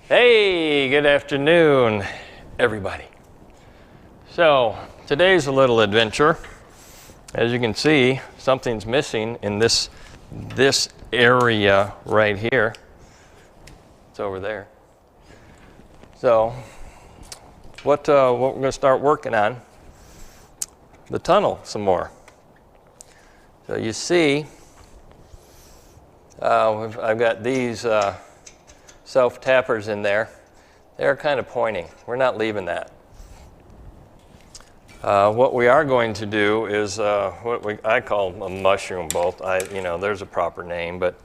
Hey, good afternoon, everybody. So, today's a little adventure. As you can see, something's missing in this area right here. It's over there. So, what we're going to start working on, the tunnel some more. So you see, I've got these self-tappers in there. They're kind of pointing. We're not leaving that. What we are going to do is I call a mushroom bolt. There's a proper name, but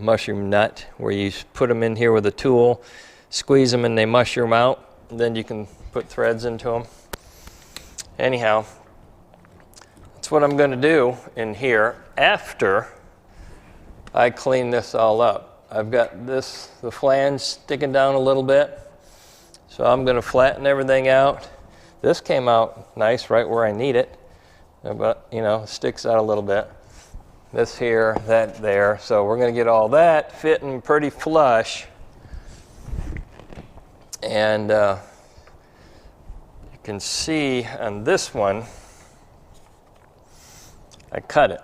mushroom nut, where you put them in here with a tool, squeeze them and they mushroom out, and then you can put threads into them. Anyhow, that's what I'm going to do in here after I clean this all up. I've got the flange sticking down a little bit, so I'm going to flatten everything out. This came out nice right where I need it, but sticks out a little bit. This here, that there, so we're going to get all that fitting pretty flush. And you can see on this one, I cut it.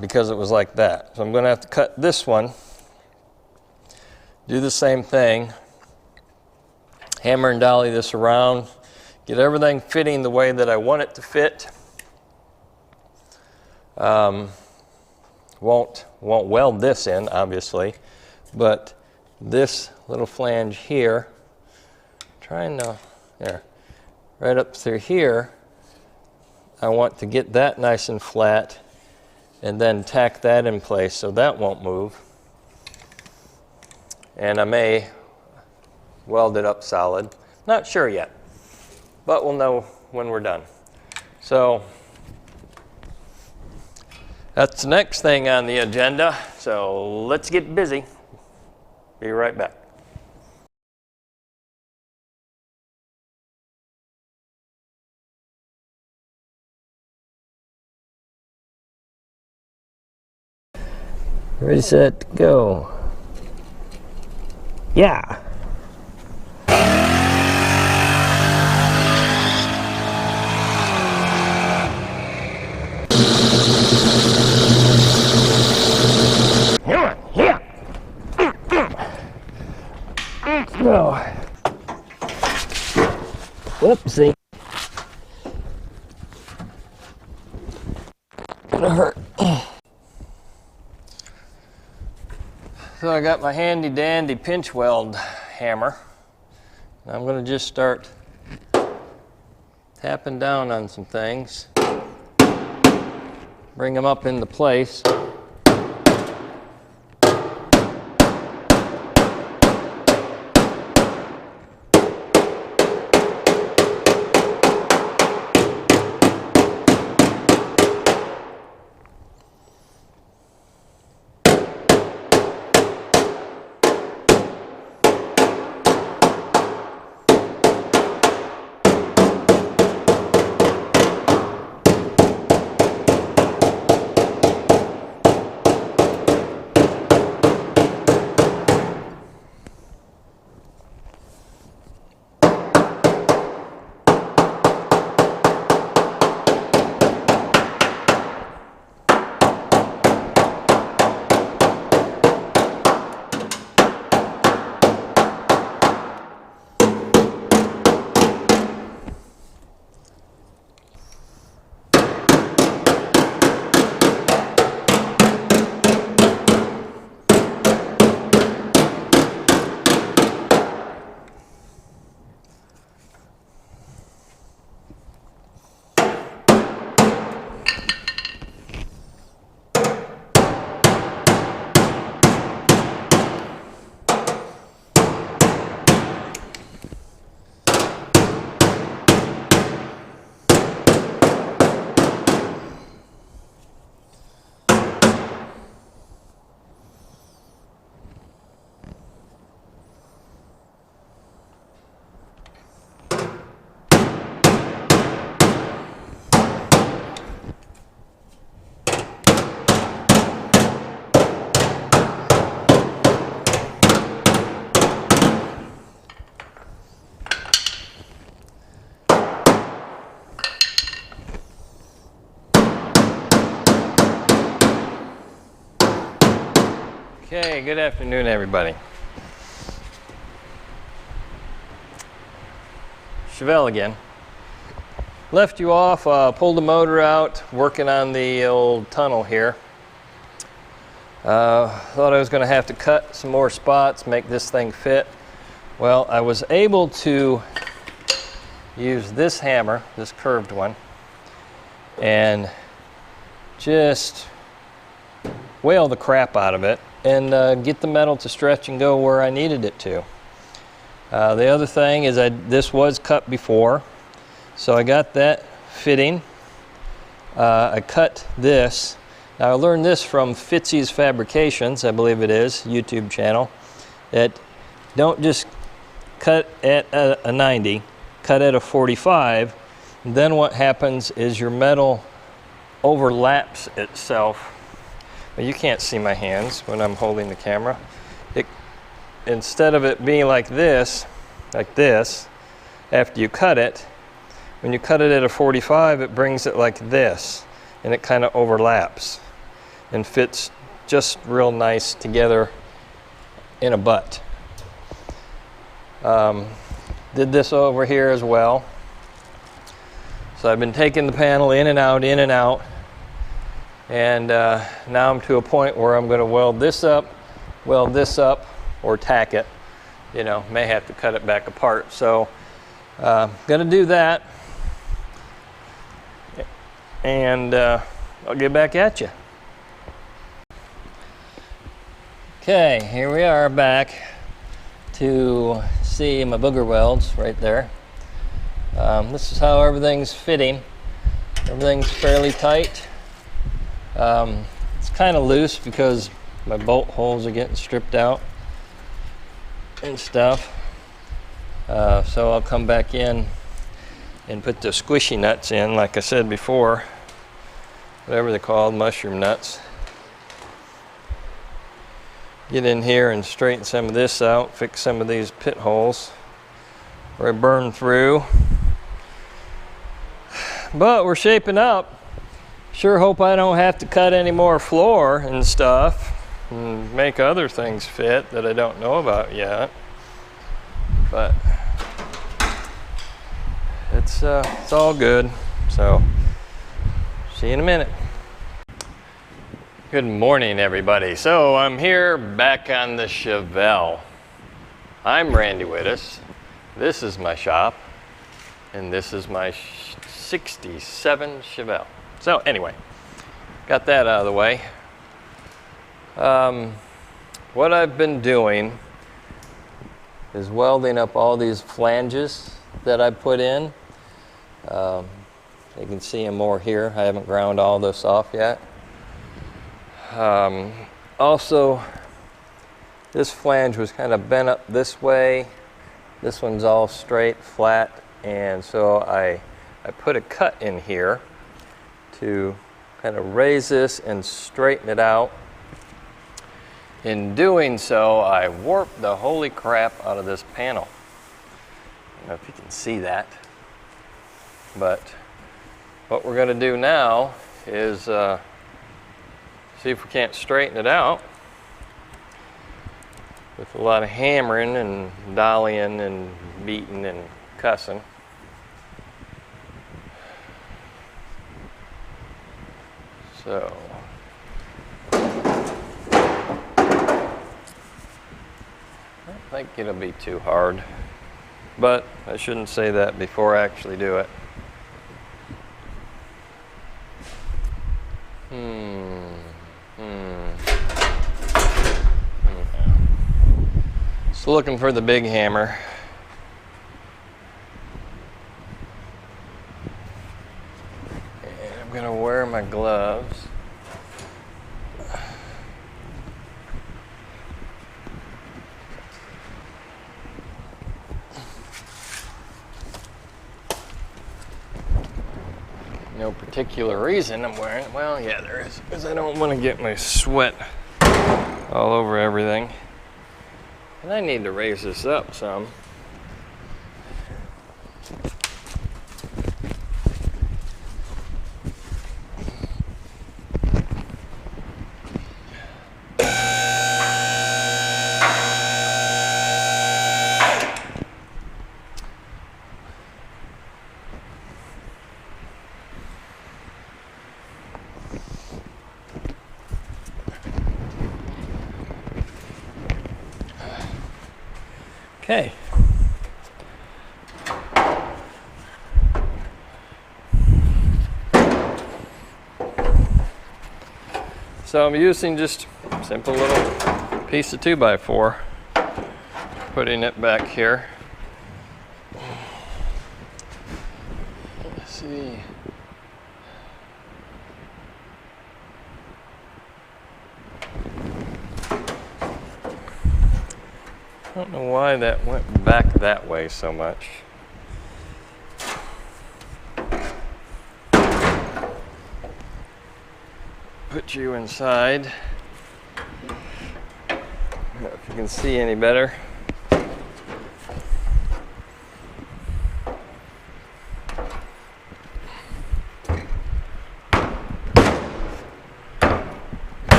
Because it was like that. So I'm going to have to cut this one, do the same thing, hammer and dolly this around, get everything fitting the way that I want it to fit. Won't weld this in, obviously, but this little flange here, there, right up through here, I want to get that nice and flat, and then tack that in place so that won't move. And I may weld it up solid. Not sure yet, but we'll know when we're done. So that's the next thing on the agenda. So let's get busy. Be right back. Ready, set, go. Yeah. Yeah. No. Whoopsie. Gonna hurt. So I got my handy dandy pinch weld hammer. I'm going to just start tapping down on some things, bring them up into place. Okay, good afternoon, everybody. Chevelle again. Left you off, pulled the motor out, working on the old tunnel here. Thought I was going to have to cut some more spots, make this thing fit. Well, I was able to use this hammer, this curved one, and just whale the crap out of it and get the metal to stretch and go where I needed it to. The other thing is this was cut before, so I got that fitting. I cut this. Now I learned this from Fitzy's Fabrications, I believe it is, YouTube channel, that don't just cut at a 90, cut at a 45. Then what happens is your metal overlaps itself. Well, you can't see my hands when I'm holding the camera. Instead of it being like this, after you cut it, when you cut it at a 45, it brings it like this, and it kind of overlaps and fits just real nice together in a butt. Did this over here as well. So I've been taking the panel in and out, and now I'm to a point where I'm going to weld this up, or tack it. You know, may have to cut it back apart. So going to do that, and I'll get back at you. Okay, here we are back to see my booger welds right there. This is how everything's fitting. Everything's fairly tight. It's kind of loose because my bolt holes are getting stripped out and stuff. So I'll come back in and put the squishy nuts in, like I said before, whatever they're called, mushroom nuts. Get in here and straighten some of this out, fix some of these pit holes where I burned through. But we're shaping up. Sure hope I don't have to cut any more floor and stuff and make other things fit that I don't know about yet. But it's all good. So see you in a minute. Good morning, everybody. So I'm here back on the Chevelle. I'm Randy Wittes. This is my shop, and this is my 67 Chevelle. So anyway, got that out of the way. What I've been doing is welding up all these flanges that I put in. You can see them more here. I haven't ground all this off yet. Also, this flange was kind of bent up this way. This one's all straight, flat, and so I put a cut in here to kind of raise this and straighten it out. In doing so, I warped the holy crap out of this panel. I don't know if you can see that, but what we're going to do now is see if we can't straighten it out with a lot of hammering and dollying and beating and cussing. So I don't think it'll be too hard, but I shouldn't say that before I actually do it. So looking for the big hammer. And I'm gonna wear my gloves. No particular reason I'm wearing it. Well, yeah, there is, because I don't want to get my sweat all over everything. And I need to raise this up some. Okay. So I'm using just a simple little piece of 2x4, putting it back here. Let's see. I don't know why that went back that way so much. Put you inside. I don't know if you can see any better.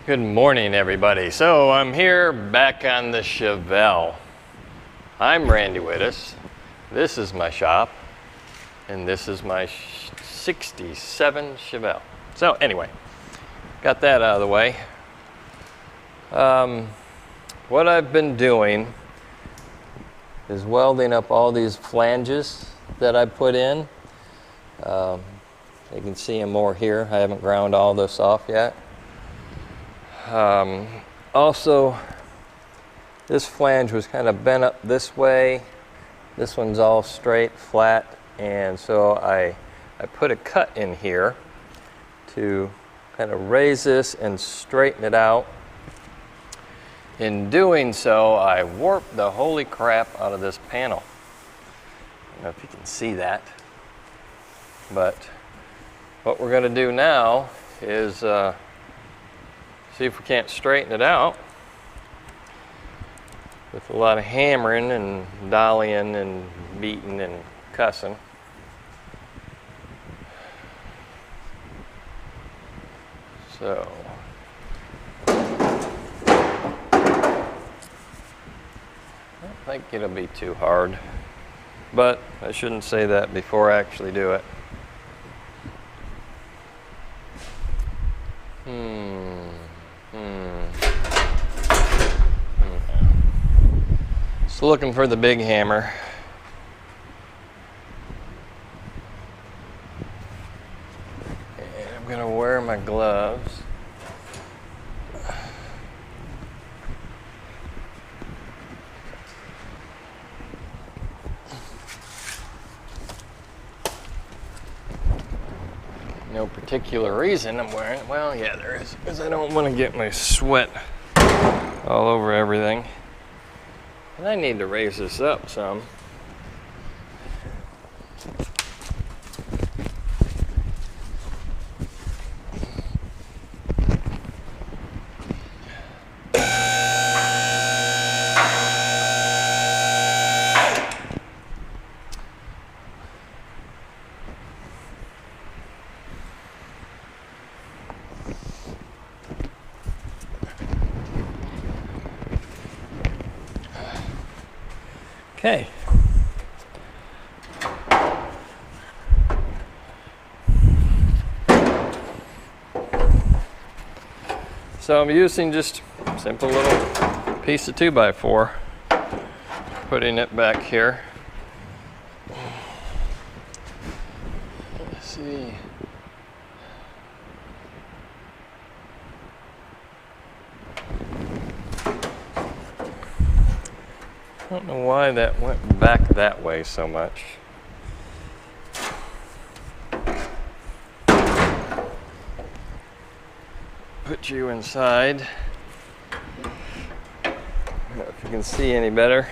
Good morning, everybody. So I'm here back on the Chevelle. I'm Randy Wittes. This is my shop, and this is my 67 Chevelle. So anyway, got that out of the way. What I've been doing is welding up all these flanges that I put in. You can see them more here. I haven't ground all this off yet. Also, this flange was kind of bent up this way. This one's all straight, flat, and so I put a cut in here to kind of raise this and straighten it out. In doing so, I warped the holy crap out of this panel. I don't know if you can see that, but what we're going to do now is see if we can't straighten it out with a lot of hammering and dollying and beating and cussing. So I don't think it'll be too hard, but I shouldn't say that before I actually do it. So looking for the big hammer. And I'm gonna wear my gloves. No particular reason I'm wearing it. Well, yeah, there is, because I don't want to get my sweat all over everything. And I need to raise this up some. Okay. So I'm using just a simple little piece of 2x4, putting it back here. Let's see. I don't know why that went back that way so much. Put you inside. I don't know if you can see any better.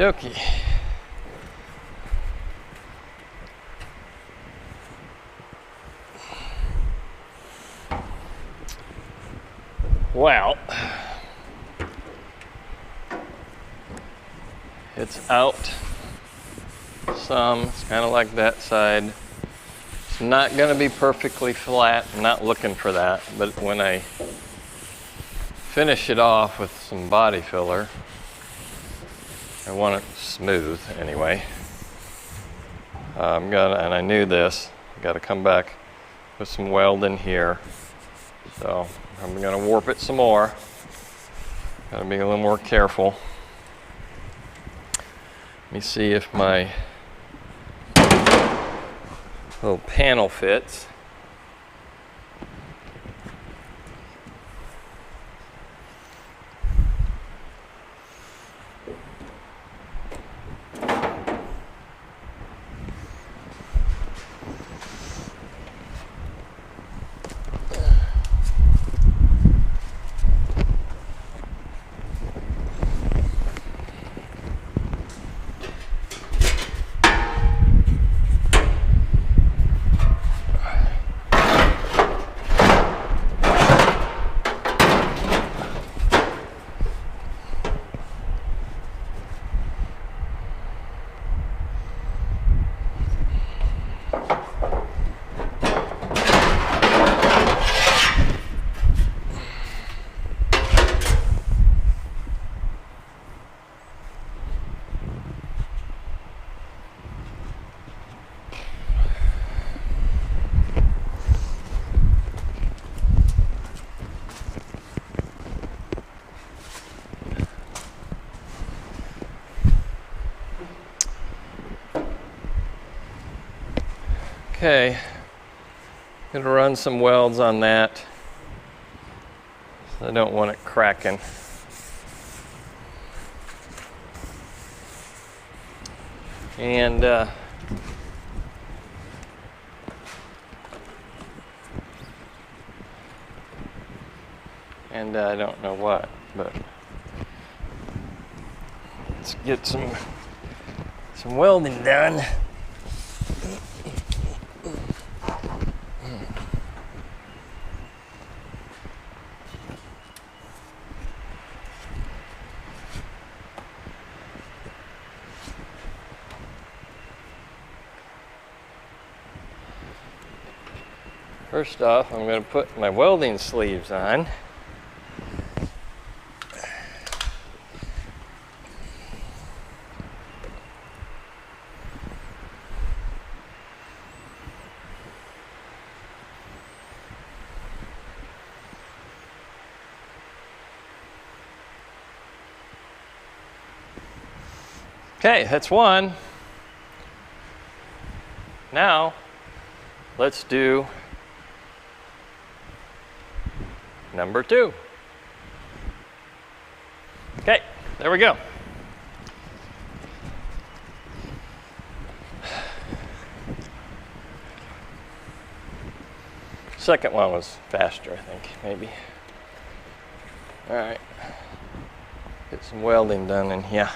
dokie. Well, it's out some. It's kind of like that side. It's not going to be perfectly flat. I'm not looking for that. But when I finish it off with some body filler, I want it smooth anyway. And I knew this. I've got to come back with some weld in here. So I'm going to warp it some more. Got to be a little more careful. Let me see if my little panel fits. Okay, gonna run some welds on that. I don't want it cracking. And I don't know what, but let's get some welding done. First off, I'm going to put my welding sleeves on. Okay, that's one. Now, let's do number two. Okay, there we go. Second one was faster, I think, maybe. All right, get some welding done in here.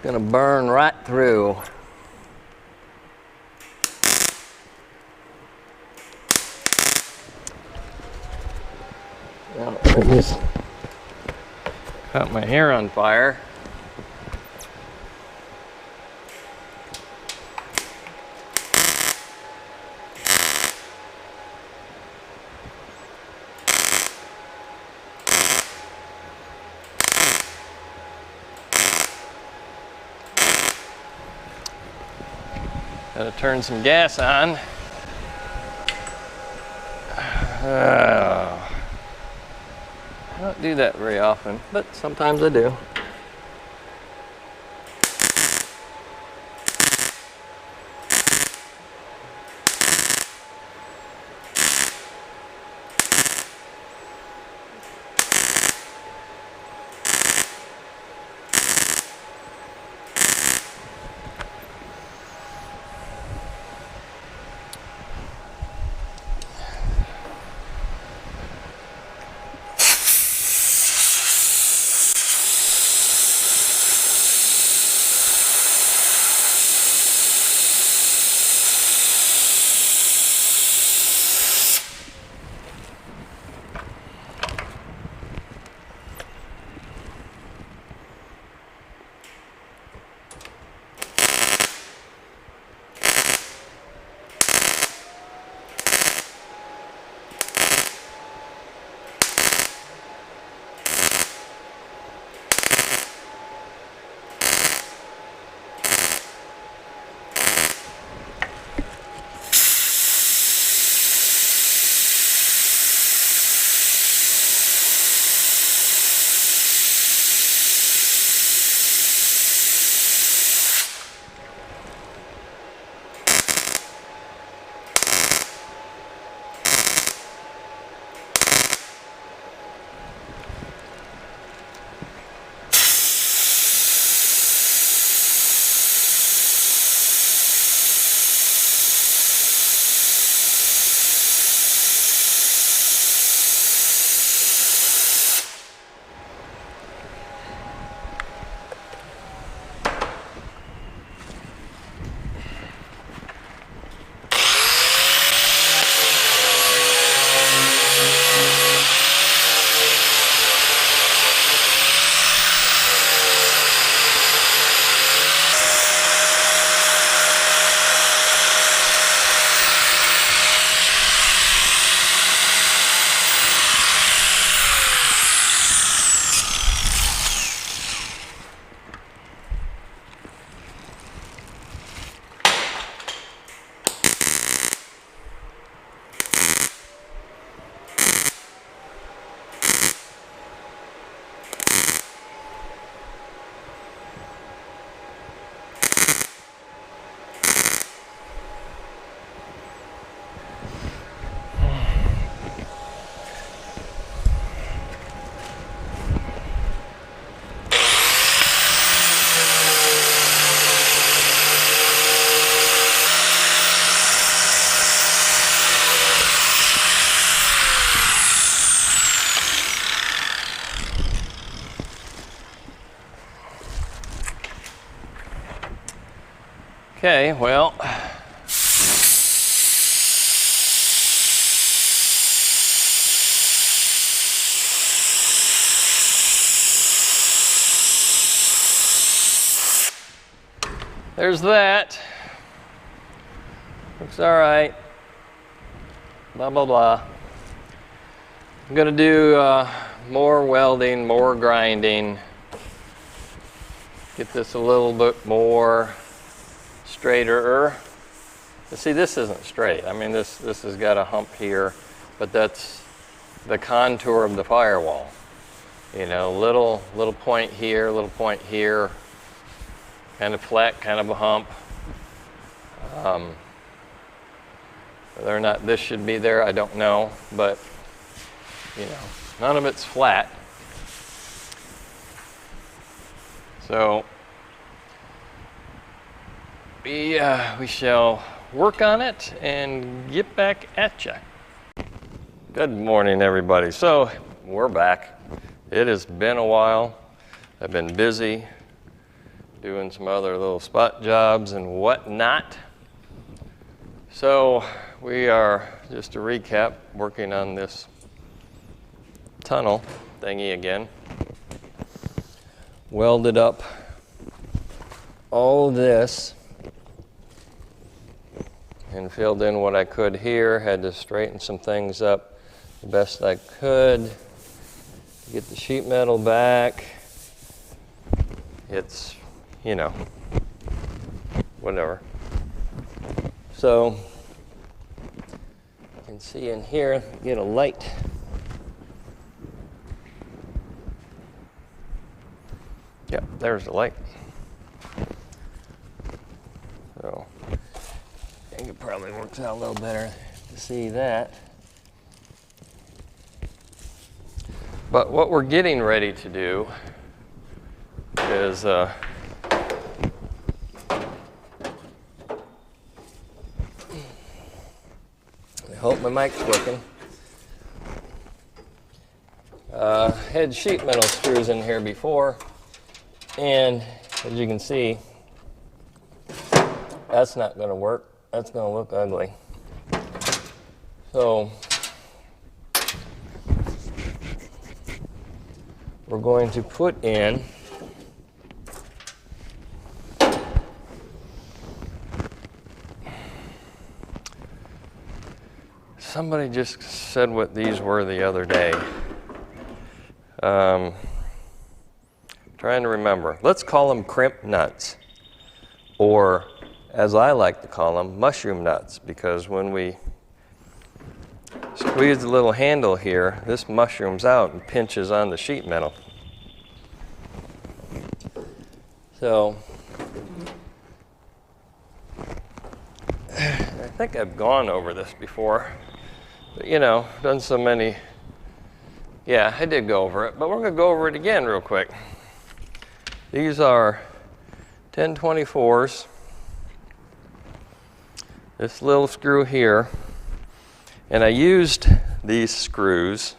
Gonna burn right through. Well, I just caught my hair on fire. Gotta turn some gas on. I don't do that very often, but sometimes I do. Okay, well, there's that. Looks all right. Blah, blah, blah. I'm gonna do more welding, more grinding. Get this a little bit more straighter. See, this isn't straight. I mean, this has got a hump here, but that's the contour of the firewall. You know, little point here, little point here, kind of flat, kind of a hump. Whether or not this should be there, I don't know, but you know, none of it's flat. So we shall work on it and get back at ya. Good morning, everybody. So we're back. It has been a while. I've been busy doing some other little spot jobs and whatnot. So we are, just to recap, working on this tunnel thingy again. Welded up all this and filled in what I could here. Had to straighten some things up the best I could. Get the sheet metal back. It's, you know, whatever. So you can see in here, get a light. Yep, there's the light. So I think it probably works out a little better to see that. But what we're getting ready to do is I hope my mic's working. Had sheet metal screws in here before, and as you can see, that's not going to work. That's going to look ugly. So we're going to put in somebody just said what these were the other day. Trying to remember. Let's call them crimp nuts, or as I like to call them, mushroom nuts, because when we squeeze the little handle here, this mushrooms out and pinches on the sheet metal. So I think I've gone over this before, but you know, done so many. Yeah, I did go over it, but we're going to go over it again real quick. These are 1024s. This little screw here, and I used these screws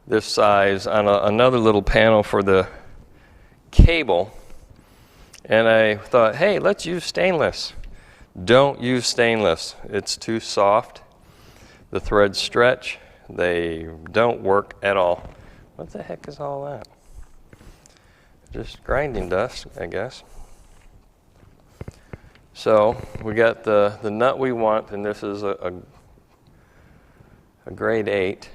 this size on another little panel for the cable, and I thought, hey, let's use stainless. Don't use stainless. It's too soft. The threads stretch. They don't work at all. What the heck is all that? Just grinding dust, I guess. So we got the nut we want, and this is a grade 8.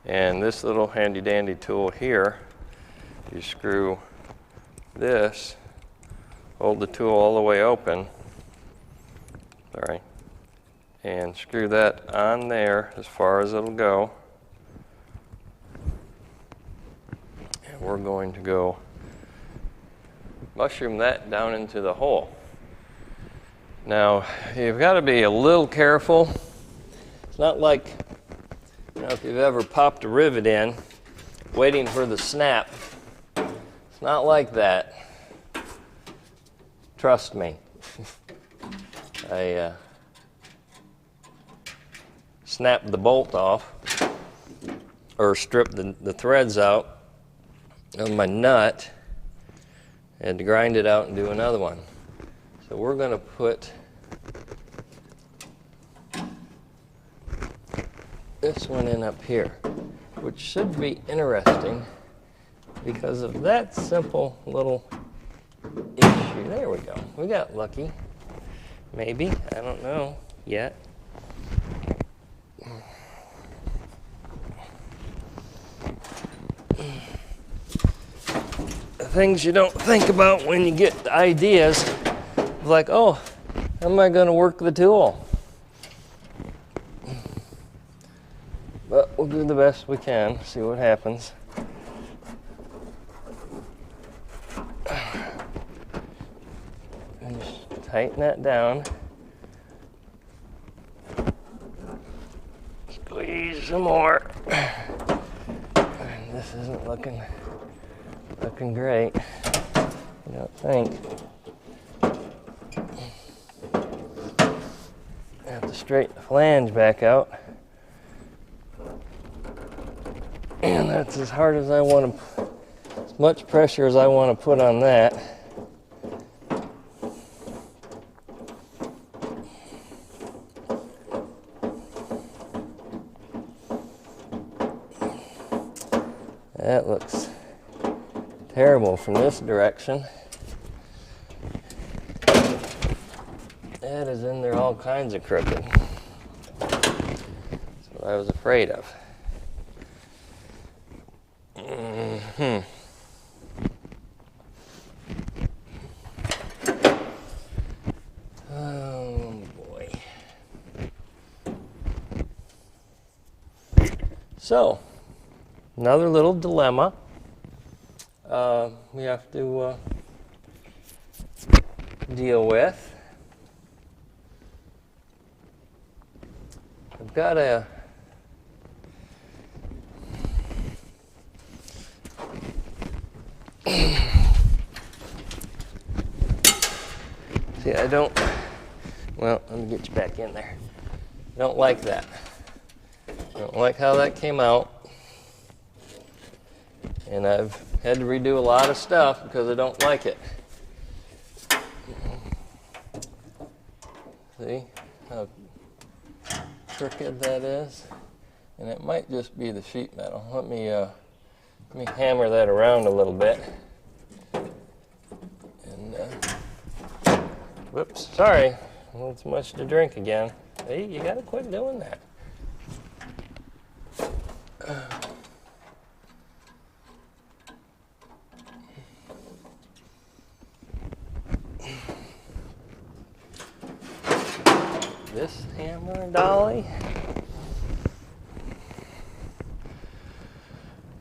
And this little handy dandy tool here, you screw this, hold the tool all the way open, sorry, and screw that on there as far as it'll go. And we're going to go mushroom that down into the hole. Now, you've got to be a little careful. It's not like, you know, if you've ever popped a rivet in, waiting for the snap. It's not like that. Trust me. I snapped the bolt off, or stripped the threads out of my nut, I had to grind it out and do another one. So we're going to put this one in up here, which should be interesting because of that simple little issue. There we go. We got lucky. Maybe. I don't know yet. Things you don't think about when you get ideas, like, oh, how am I going to work the tool? But we'll do the best we can, see what happens. And just tighten that down. Squeeze some more. And this isn't looking great, I don't think. I have to straighten the flange back out. And that's as hard as I want to, as much pressure as I want to put on that. That looks terrible from this direction. That is in there all kinds of crooked. That's what I was afraid of. Oh boy. So, another little dilemma. We have to deal with. I've got a see, I don't, well, let me get you back in there. I don't like that. I don't like how that came out. And I've had to redo a lot of stuff because I don't like it. See how crooked that is? And it might just be the sheet metal. Let me hammer that around a little bit. And whoops, sorry, a little too much to drink again. Hey, you gotta quit doing that. This hammer dolly.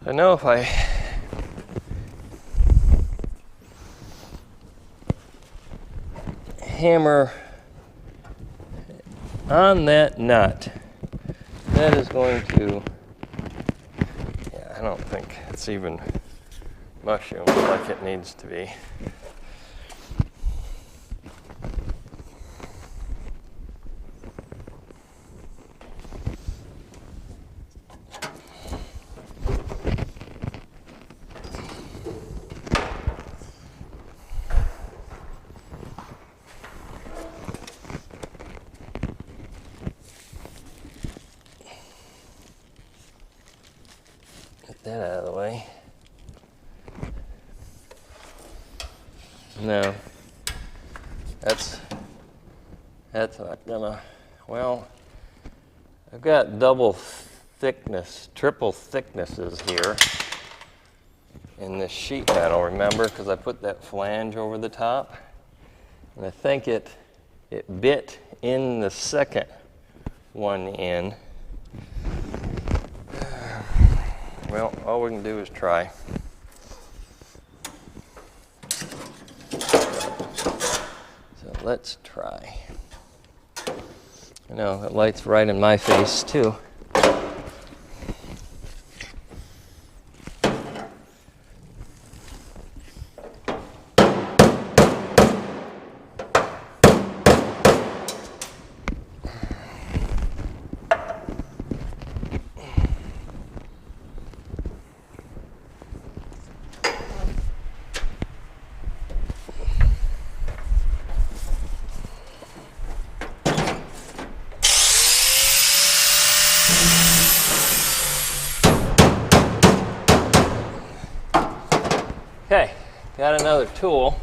I know if I hammer on that nut, that is going to, yeah, I don't think it's even mushroomed like it needs to be. Get that out of the way. No, that's not gonna, well, I've got double thickness, triple thicknesses here in this sheet metal, remember, because I put that flange over the top, and I think it bit in the second one in. Well, all we can do is try. So let's try. I know, it lights right in my face too. got another tool.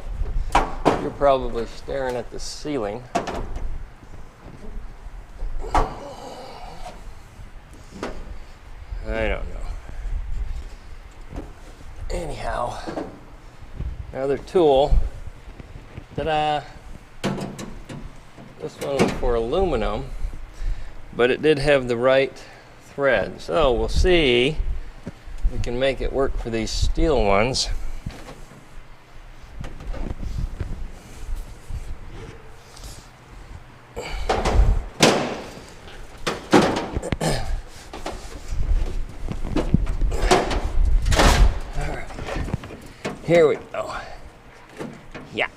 You're probably staring at the ceiling. I don't know. Anyhow, another tool. Ta-da! This one was for aluminum, but it did have the right thread. So we'll see if we can make it work for these steel ones. Here we go. Yeah.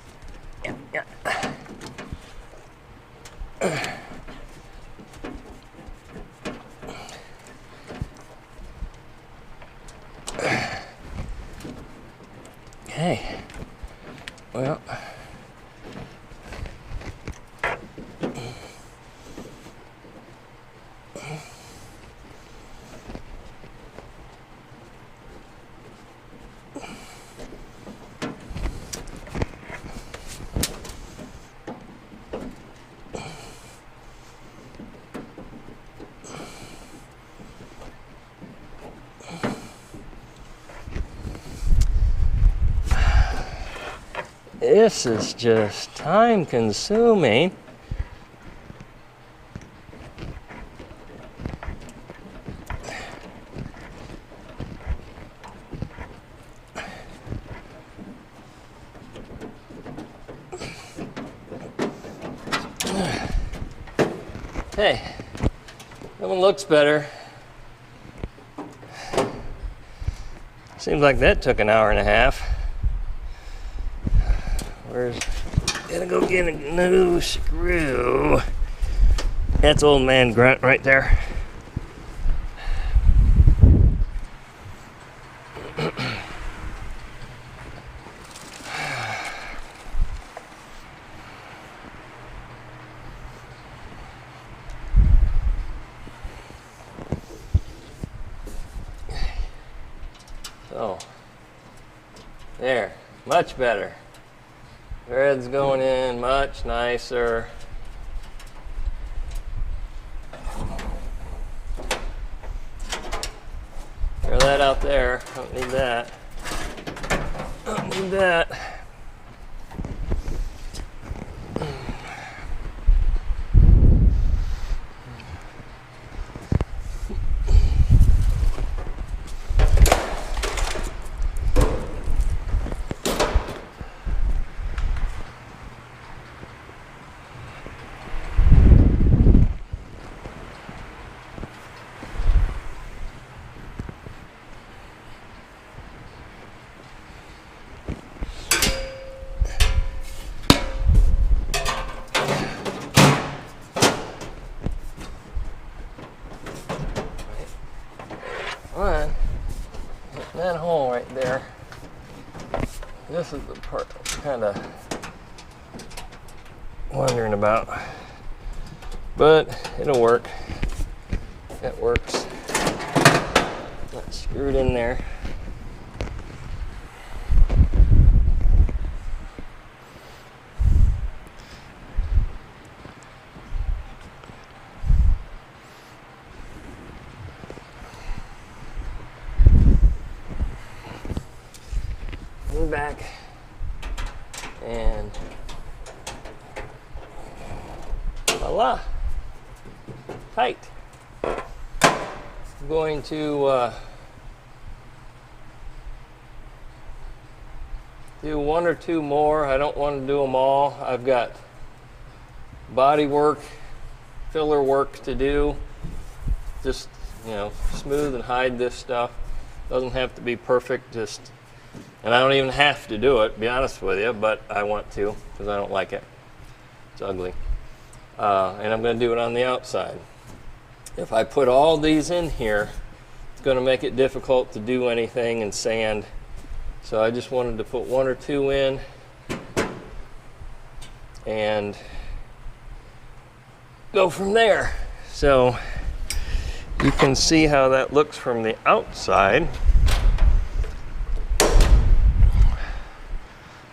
Okay. Well. This is just time consuming. Hey, that one looks better. Seems like that took an hour and a half. Gotta go get a new screw. That's old man Grunt right there. So, there, much better. Thread's going in much nicer. Throw that out there. Don't need that. Don't need that. One, that hole right there. This is the part I'm kind of wondering about, but it'll work. It works. Not screwed in there. Back and voila, tight. I'm going to do one or two more. I don't want to do them all. I've got body work, filler work to do. Just, you know, smooth and hide this stuff. Doesn't have to be perfect, just. And I don't even have to do it, to be honest with you, but I want to because I don't like it. It's ugly. And I'm going to do it on the outside. If I put all these in here, it's going to make it difficult to do anything in sand. So I just wanted to put one or two in and go from there. So you can see how that looks from the outside.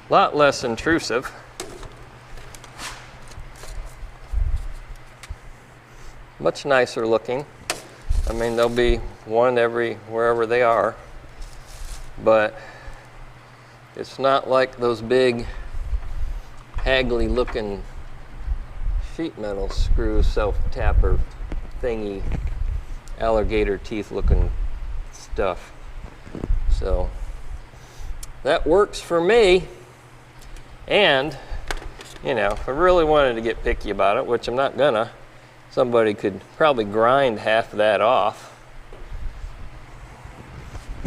a lot less intrusive. Much nicer looking. I mean, there'll be one wherever they are, but it's not like those big haggly looking sheet metal screw self-tapper thingy, alligator teeth looking stuff. So that works for me. And, you know, if I really wanted to get picky about it, which I'm not gonna, somebody could probably grind half of that off.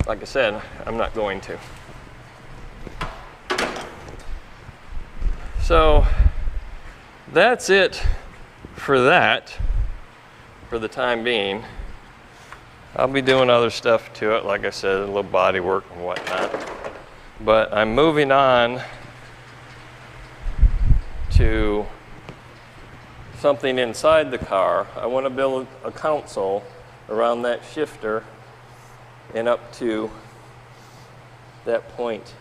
Like I said, I'm not going to. So that's it for that, for the time being. I'll be doing other stuff to it, like I said, a little body work and whatnot. But I'm moving on to something inside the car. I want to build a console around that shifter and up to that point.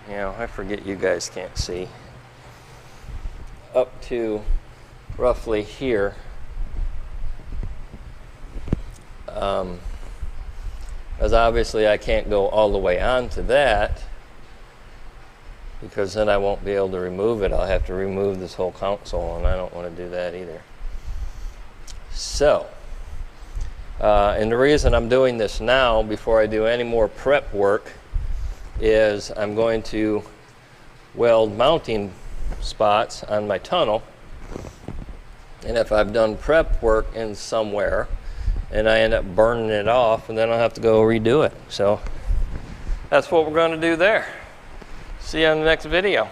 You know, I forget you guys can't see. Up to roughly here. As obviously I can't go all the way onto that because then I won't be able to remove it. I'll have to remove this whole console, and I don't want to do that either. So, and the reason I'm doing this now before I do any more prep work is I'm going to weld mounting spots on my tunnel, and if I've done prep work in somewhere and I end up burning it off, and then I'll have to go redo it. So that's what we're going to do there. See you on the next video.